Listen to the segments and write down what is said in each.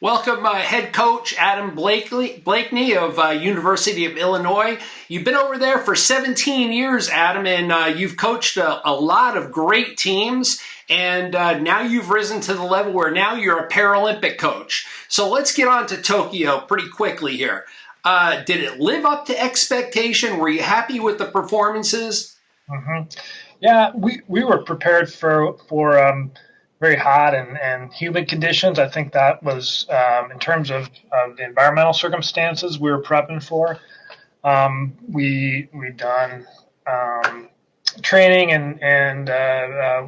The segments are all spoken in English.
Welcome, head coach Adam Bleakney of University of Illinois. You've been over there for 17 years, Adam, and you've coached a lot of great teams. And now you've risen to the level where now you're a Paralympic coach. So let's get on to Tokyo pretty quickly here. Did it live up to expectation? Were you happy with the performances? hmm Yeah, we were prepared for very hot and humid conditions. I think that was in terms of the environmental circumstances we were prepping for. We done training and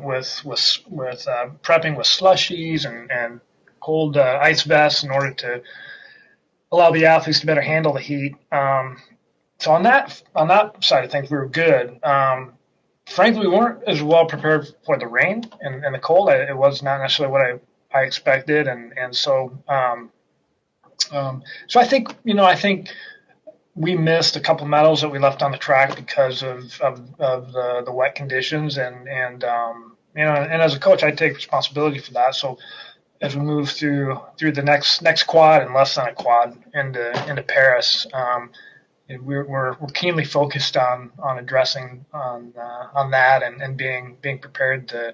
with prepping with slushies and cold ice vests in order to allow the athletes to better handle the heat. So on that side of things, we were good. Frankly, we weren't as well prepared for the rain and the cold. It was not necessarily what I expected, and so I think we missed a couple medals that we left on the track because of the wet conditions, and as a coach, I take responsibility for that. So as we move through the next quad and less than a quad into Paris. We're keenly focused on addressing on that and being prepared to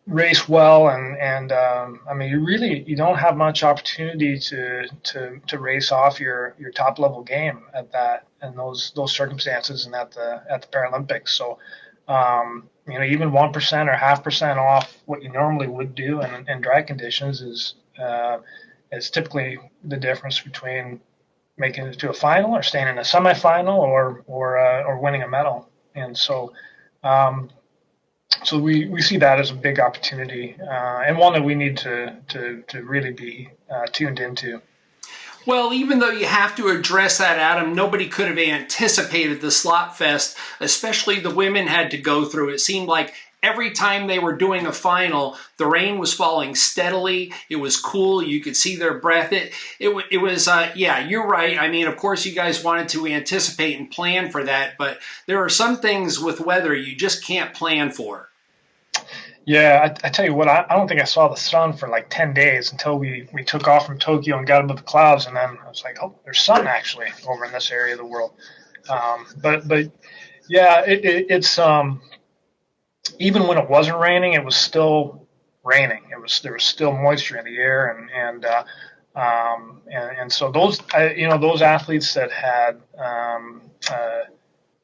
race well and I mean you don't have much opportunity to race off your top level game at that and those circumstances and at the Paralympics. So even 1% or 0.5% off what you normally would do in dry conditions is typically the difference between making it to a final or staying in a semifinal or winning a medal. And so we see that as a big opportunity and one that we need to really be tuned into. Well, even though you have to address that, Adam, nobody could have anticipated the slot fest, especially the women had to go through. It seemed like every time they were doing a final, the rain was falling steadily. It was cool. You could see their breath. It was, yeah, you're right. I mean, of course, you guys wanted to anticipate and plan for that, but there are some things with weather you just can't plan for. Yeah, I tell you what, I don't think I saw the sun for like 10 days until we took off from Tokyo and got above the clouds. And then I was like, oh, there's sun actually over in this area of the world. But yeah, it's even when it wasn't raining, it was still raining. There was still moisture in the air, and so those athletes that had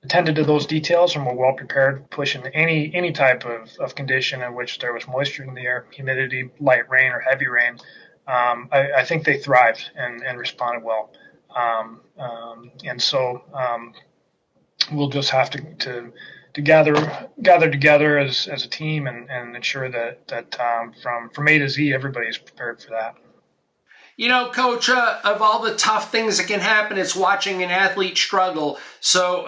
attended to those details and were well prepared, pushing any type of condition in which there was moisture in the air, humidity, light rain or heavy rain. I think they thrived and responded well, and so we'll just have to gather together as a team and ensure that from A to Z everybody's prepared for that. You know, Coach, of all the tough things that can happen, it's watching an athlete struggle. So,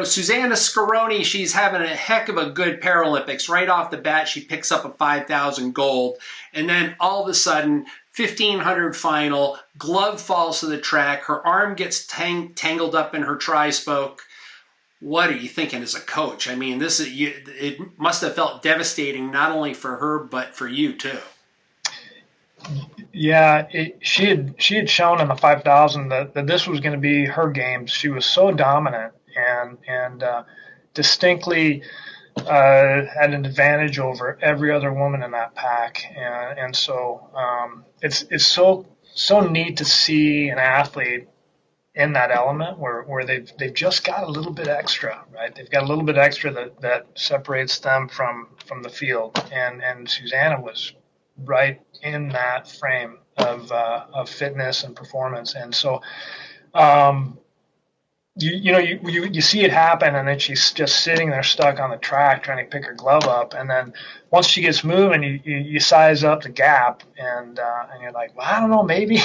Susanna Scaroni, she's having a heck of a good Paralympics. Right off the bat, she picks up a 5,000 gold. And then all of a sudden, 1,500 final, glove falls to the track. Her arm gets tangled up in her tri-spoke. What are you thinking as a coach? I mean, it must have felt devastating, not only for her, but for you too. Yeah, she had shown in the 5,000 that this was going to be her game. She was so dominant and distinctly had an advantage over every other woman in that pack, and so it's so neat to see an athlete in that element where they've just got a little bit extra, right? They've got a little bit extra that separates them from the field, and Susanna was right in that frame of fitness and performance. And so you see it happen, and then she's just sitting there stuck on the track trying to pick her glove up, and then once she gets moving, you size up the gap, and you're like, well, I don't know, maybe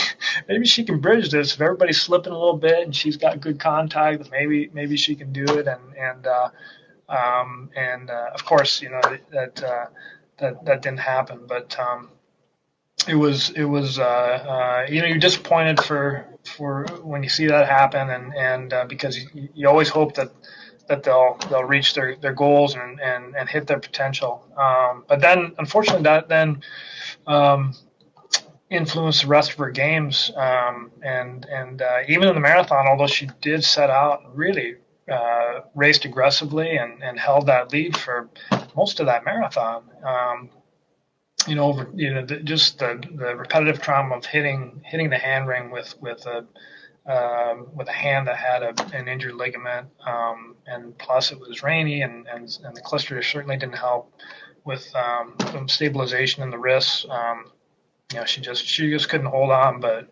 she can bridge this. If everybody's slipping a little bit and she's got good contact, maybe she can do it. And of course, that didn't happen, but it was you're disappointed for when you see that happen, and because you always hope that they'll reach their goals and hit their potential, but then unfortunately that then influenced the rest of her games. And even in the marathon, although she did set out and really raced aggressively and held that lead for most of that marathon. Just the repetitive trauma of hitting the hand ring with a hand that had an injured ligament, and plus it was rainy, and the cluster certainly didn't help with some stabilization in the wrists. She just couldn't hold on, but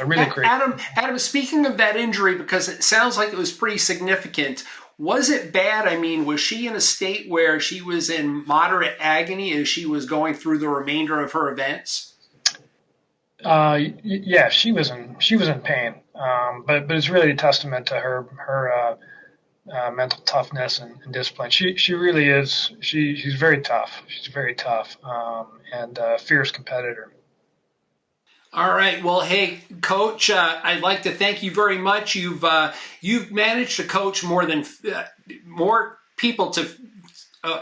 really great. Adam, speaking of that injury, because it sounds like it was pretty significant, was it bad? I mean, was she in a state where she was in moderate agony as she was going through the remainder of her events? Yeah, she was in pain, but it's really a testament to her mental toughness and discipline. She really is. She's very tough. She's very tough, and a fierce competitor. All right. Well, hey, Coach, I'd like to thank you very much. You've managed to coach more people to,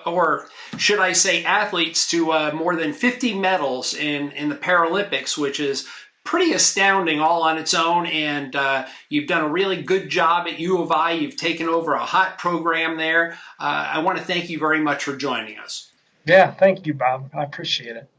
or should I say, athletes to more than 50 medals in the Paralympics, which is pretty astounding all on its own. And you've done a really good job at U of I. You've taken over a hot program there. I want to thank you very much for joining us. Yeah, thank you, Bob. I appreciate it.